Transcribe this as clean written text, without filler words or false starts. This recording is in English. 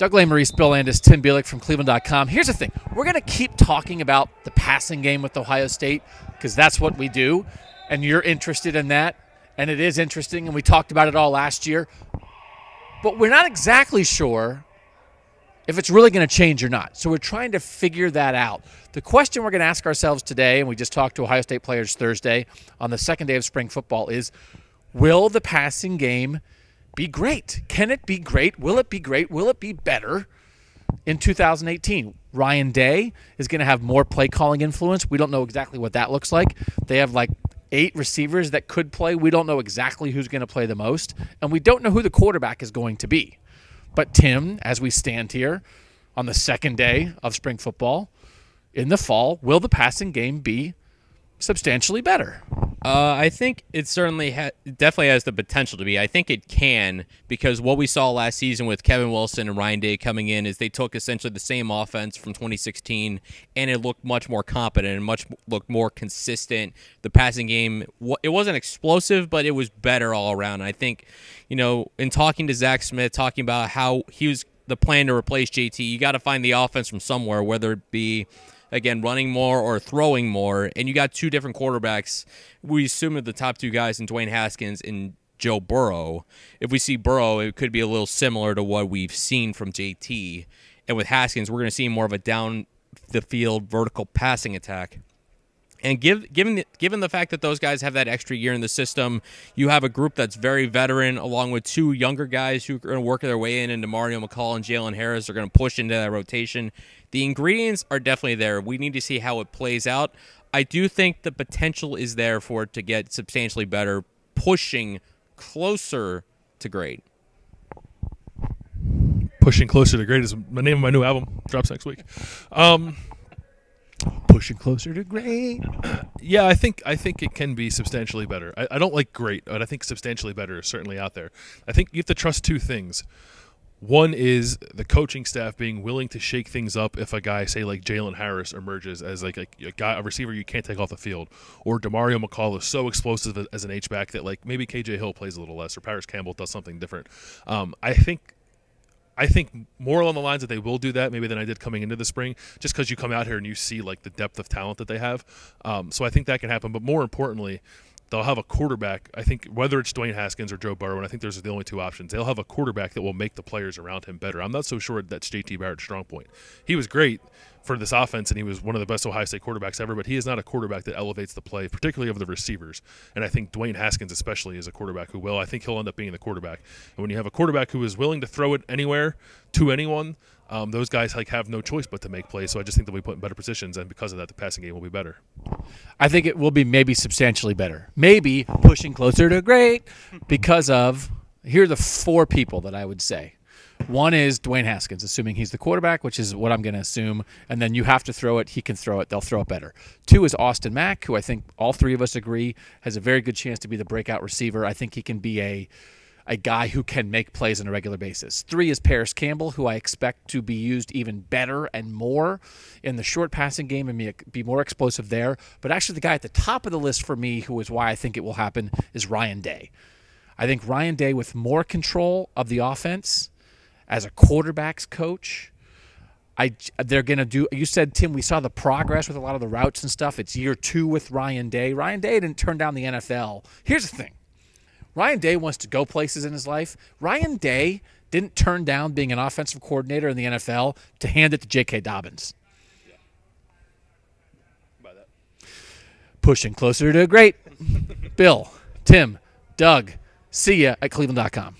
Doug Maurice, Bill Landis, Tim Bielik from cleveland.com. Here's the thing. We're going to keep talking about the passing game with Ohio State because that's what we do, and you're interested in that, and it is interesting, and we talked about it all last year. But we're not exactly sure if it's really going to change or not. So we're trying to figure that out. The question we're going to ask ourselves today, and we just talked to Ohio State players Thursday on the second day of spring football, is will the passing game be great? Can it be great? Will it be great? Will it be better in 2018? Ryan Day is going to have more play calling influence. We don't know exactly what that looks like. They have like 8 receivers that could play. We don't know exactly who's going to play the most, and we don't know who the quarterback is going to be. But Tim, as we stand here on the second day of spring football in the fall, will the passing game be substantially better? I think it certainly definitely has the potential to be. I think it can, because what we saw last season with Kevin Wilson and Ryan Day coming in is they took essentially the same offense from 2016, and it looked much more competent and looked more consistent. The passing game, it wasn't explosive, but it was better all around. And I think, in talking to Zach Smith, talking about how he was the plan to replace JT, you got to find the offense from somewhere, whether it be, again, running more or throwing more, and you got 2 different quarterbacks. We assume that the top 2 guys in Dwayne Haskins and Joe Burrow. If we see Burrow, it could be a little similar to what we've seen from JT. And with Haskins, we're going to see more of a down-the-field vertical passing attack. And given the fact that those guys have that extra year in the system, you have a group that's very veteran, along with 2 younger guys who are going to work their way into Mario McCall and Jalen Harris. They're going to push into that rotation. The ingredients are definitely there. We need to see how it plays out. I do think the potential is there for it to get substantially better, pushing closer to great. Pushing closer to great is the name of my new album. Drops next week. Pushing closer to great. Yeah, I think it can be substantially better. I don't like great, but I think substantially better is certainly out there. I think you have to trust 2 things. One is the coaching staff being willing to shake things up if a guy, say like Jalen Harris, emerges as like a receiver you can't take off the field, or DeMario McCall is so explosive as an H-back that like maybe KJ Hill plays a little less, or Paris Campbell does something different. I think more along the lines that they will do that maybe than I did coming into the spring, just because you come out here and you see like the depth of talent that they have. So I think that can happen. But more importantly, they'll have a quarterback, I think, whether it's Dwayne Haskins or Joe Burrow, and I think those are the only 2 options. They'll have a quarterback that will make the players around him better. I'm not so sure that's JT Barrett's strong point. He was great for this offense, and he was one of the best Ohio State quarterbacks ever, but he is not a quarterback that elevates the play, particularly of the receivers. And I think Dwayne Haskins especially is a quarterback who will. I think he'll end up being the quarterback. And when you have a quarterback who is willing to throw it anywhere to anyone, those guys have no choice but to make plays. So I just think they'll be put in better positions, and because of that, the passing game will be better. I think it will be maybe substantially better. Maybe pushing closer to great because of, here are the 4 people that I would say. One is Dwayne Haskins, assuming he's the quarterback, which is what I'm going to assume, and then you have to throw it. He can throw it. They'll throw it better. 2 is Austin Mack, who I think all 3 of us agree has a very good chance to be the breakout receiver. I think he can be a guy who can make plays on a regular basis. 3 is Paris Campbell, who I expect to be used even better and more in the short passing game and be more explosive there. But actually the guy at the top of the list for me, who is why I think it will happen, is Ryan Day. I think Ryan Day, with more control of the offense as a quarterback's coach, they're going to do – you said, Tim, we saw the progress with a lot of the routes and stuff. It's year 2 with Ryan Day. Ryan Day didn't turn down the NFL. Here's the thing. Ryan Day wants to go places in his life. Ryan Day didn't turn down being an offensive coordinator in the NFL to hand it to J.K. Dobbins. Yeah. By that. Pushing closer to great. Bill, Tim, Doug, see ya at cleveland.com.